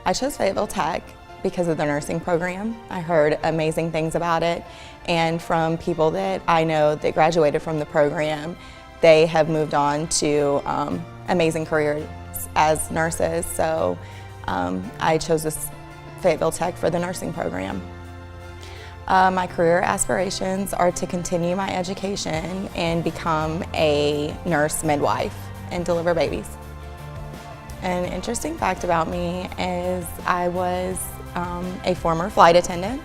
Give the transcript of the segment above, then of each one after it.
I chose Fayetteville Tech because of the nursing program. I heard amazing things about it, and from people that I know that graduated from the program, they have moved on to amazing careers as nurses. So I chose this Fayetteville Tech for the nursing program. My career aspirations are to continue my education and become a nurse midwife and deliver babies. An interesting fact about me is I was a former flight attendant.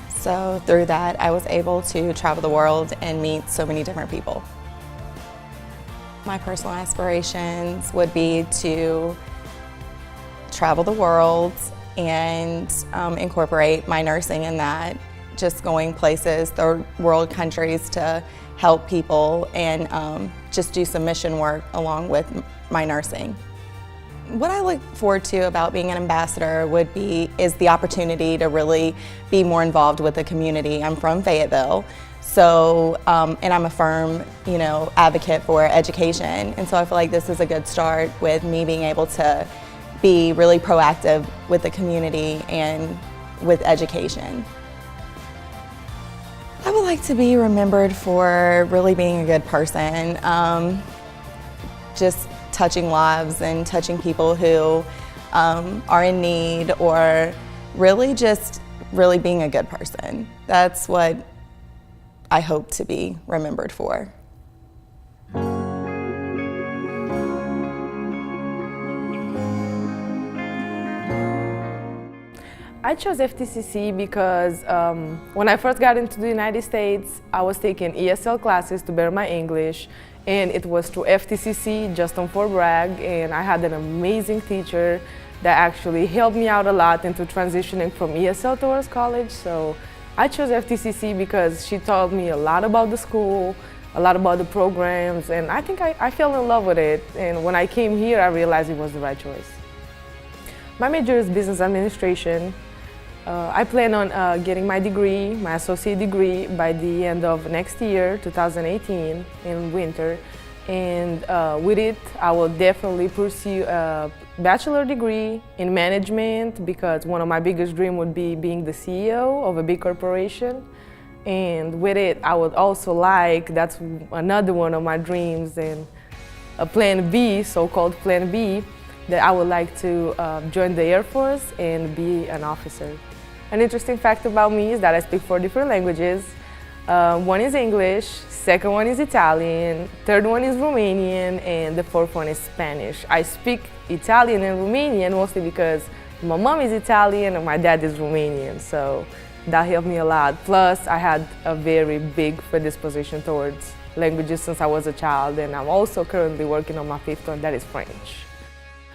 So through that, I was able to travel the world and meet so many different people. My personal aspirations would be to travel the world and incorporate my nursing in that, just going places, third world countries, to help people and just do some mission work along with my nursing. What I look forward to about being an ambassador is the opportunity to really be more involved with the community. I'm from Fayetteville, so and I'm a firm, advocate for education, and so I feel like this is a good start with me being able to be really proactive with the community and with education. I would like to be remembered for really being a good person, just touching lives and touching people who are in need, or really being a good person. That's what I hope to be remembered for. I chose FTCC because when I first got into the United States, I was taking ESL classes to better my English, and it was through FTCC, just on Fort Bragg, and I had an amazing teacher that actually helped me out a lot into transitioning from ESL towards college. So I chose FTCC because she taught me a lot about the school, a lot about the programs, and I think I fell in love with it. And when I came here, I realized it was the right choice. My major is business administration. I plan on getting my degree, my associate degree, by the end of next year, 2018, in winter. And with it, I will definitely pursue a bachelor degree in management, because one of my biggest dreams would be being the CEO of a big corporation. And with it, I would also that's another one of my dreams, and a plan B, so-called plan B, that I would like to join the Air Force and be an officer. An interesting fact about me is that I speak 4 different languages. One is English, second one is Italian, third one is Romanian, and the fourth one is Spanish. I speak Italian and Romanian mostly because my mom is Italian and my dad is Romanian, so that helped me a lot. Plus, I had a very big predisposition towards languages since I was a child, and I'm also currently working on my 5th one, that is French.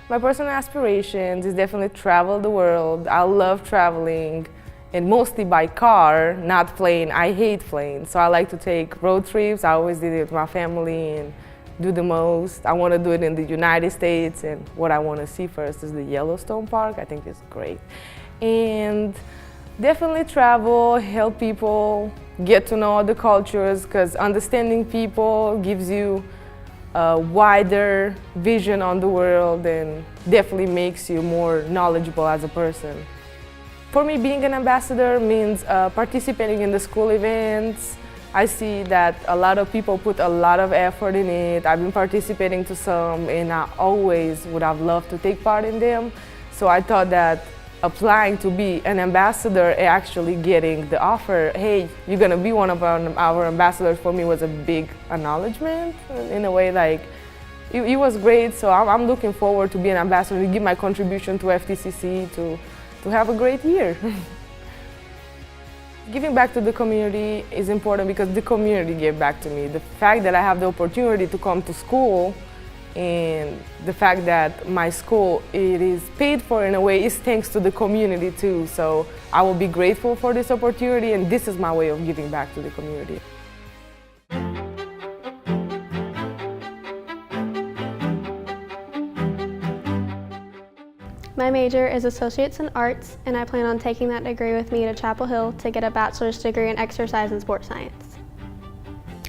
My personal aspirations is definitely travel the world. I love traveling, and mostly by car, not plane. I hate planes, so I like to take road trips. I always did it with my family and do the most. I want to do it in the United States, and what I want to see first is the Yellowstone Park. I think it's great. And definitely travel, help people, get to know other cultures, because understanding people gives you a wider vision on the world and definitely makes you more knowledgeable as a person. For me, being an ambassador means participating in the school events. I see that a lot of people put a lot of effort in it. I've been participating to some, and I always would have loved to take part in them. So I thought that applying to be an ambassador and actually getting the offer, hey, you're gonna be one of our ambassadors, for me was a big acknowledgement in a way. Like, it was great, so I'm looking forward to be an ambassador, to give my contribution to FTCC, to have a great year. Giving back to the community is important because the community gave back to me. The fact that I have the opportunity to come to school, and the fact that my school, it is paid for in a way, is thanks to the community too. So I will be grateful for this opportunity, and this is my way of giving back to the community. My major is Associates in Arts, and I plan on taking that degree with me to Chapel Hill to get a bachelor's degree in exercise and sports science.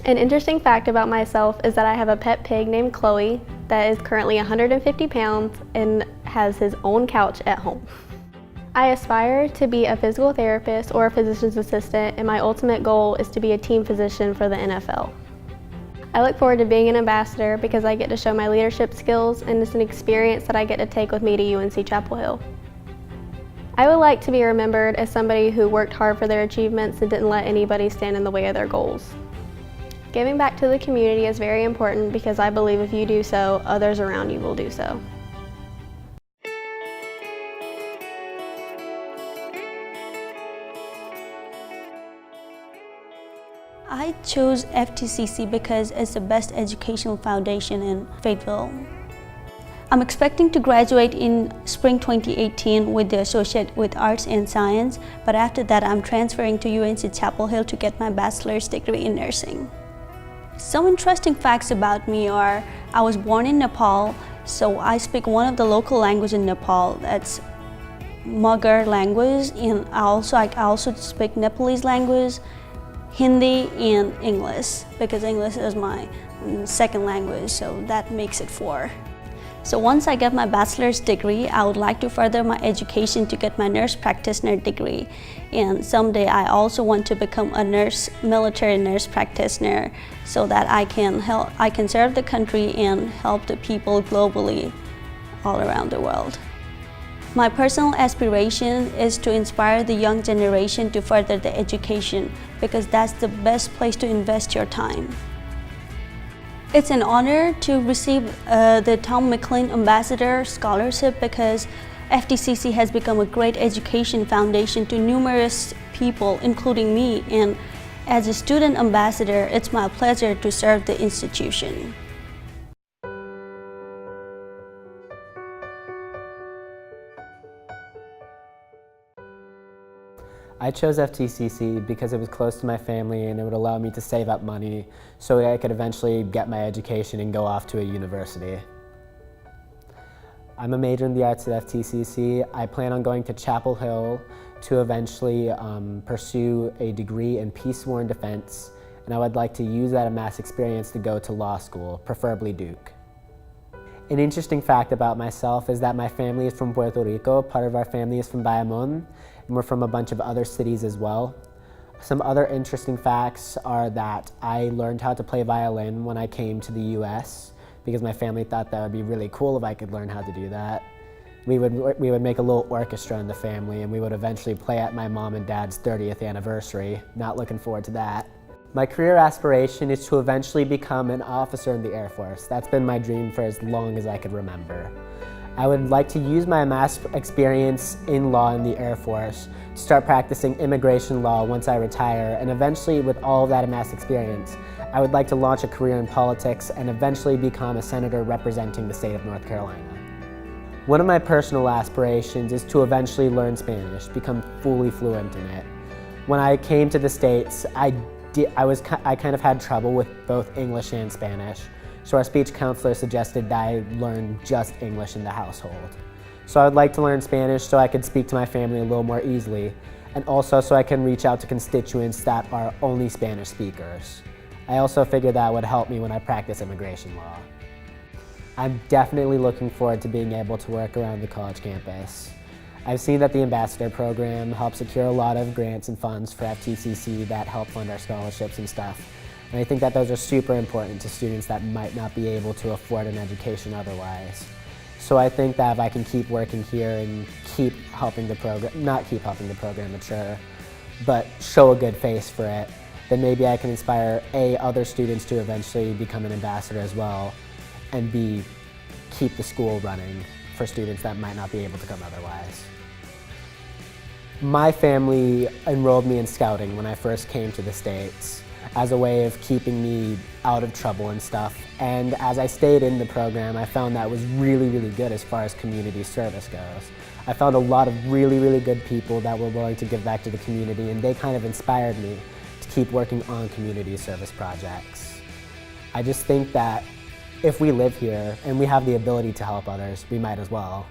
An interesting fact about myself is that I have a pet pig named Chloe that is currently 150 pounds and has his own couch at home. I aspire to be a physical therapist or a physician's assistant, and my ultimate goal is to be a team physician for the NFL. I look forward to being an ambassador because I get to show my leadership skills, and it's an experience that I get to take with me to UNC Chapel Hill. I would like to be remembered as somebody who worked hard for their achievements and didn't let anybody stand in the way of their goals. Giving back to the community is very important because I believe if you do so, others around you will do so. I chose FTCC because it's the best educational foundation in Fayetteville. I'm expecting to graduate in spring 2018 with the Associate with Arts and Science, but after that I'm transferring to UNC Chapel Hill to get my bachelor's degree in nursing. Some interesting facts about me are I was born in Nepal, so I speak one of the local languages in Nepal, that's Magar language, and I also speak Nepalese language, Hindi, and English, because English is my second language, so that makes it 4. So once I get my bachelor's degree, I would like to further my education to get my nurse practitioner degree. And someday I also want to become a military nurse practitioner, so that I can serve the country and help the people globally all around the world. My personal aspiration is to inspire the young generation to further their education, because that's the best place to invest your time. It's an honor to receive the Tom McLean Ambassador Scholarship because FTCC has become a great education foundation to numerous people, including me, and as a student ambassador, it's my pleasure to serve the institution. I chose FTCC because it was close to my family and it would allow me to save up money so I could eventually get my education and go off to a university. I'm a major in the arts at FTCC. I plan on going to Chapel Hill to eventually pursue a degree in peace, war, and defense, and I would like to use that amassed experience to go to law school, preferably Duke. An interesting fact about myself is that my family is from Puerto Rico, part of our family is from Bayamon, and we're from a bunch of other cities as well. Some other interesting facts are that I learned how to play violin when I came to the US because my family thought that would be really cool if I could learn how to do that. We would make a little orchestra in the family and we would eventually play at my mom and dad's 30th anniversary. Not looking forward to that. My career aspiration is to eventually become an officer in the Air Force. That's been my dream for as long as I could remember. I would like to use my amassed experience in law in the Air Force to start practicing immigration law once I retire, and eventually with all of that amassed experience, I would like to launch a career in politics and eventually become a senator representing the state of North Carolina. One of my personal aspirations is to eventually learn Spanish, become fully fluent in it. When I came to the States, I kind of had trouble with both English and Spanish. So our speech counselor suggested that I learn just English in the household. So I would like to learn Spanish so I could speak to my family a little more easily, and also so I can reach out to constituents that are only Spanish speakers. I also figured that would help me when I practice immigration law. I'm definitely looking forward to being able to work around the college campus. I've seen that the Ambassador Program helps secure a lot of grants and funds for FTCC that help fund our scholarships and stuff. And I think that those are super important to students that might not be able to afford an education otherwise. So I think that if I can keep working here and keep helping the program, not keep helping the program mature, but show a good face for it, then maybe I can inspire A, other students to eventually become an ambassador as well, and B, keep the school running for students that might not be able to come otherwise. My family enrolled me in scouting when I first came to the States as a way of keeping me out of trouble and stuff. And as I stayed in the program, I found that was really, really good as far as community service goes. I found a lot of really, really good people that were willing to give back to the community, and they kind of inspired me to keep working on community service projects. I just think that if we live here and we have the ability to help others, we might as well.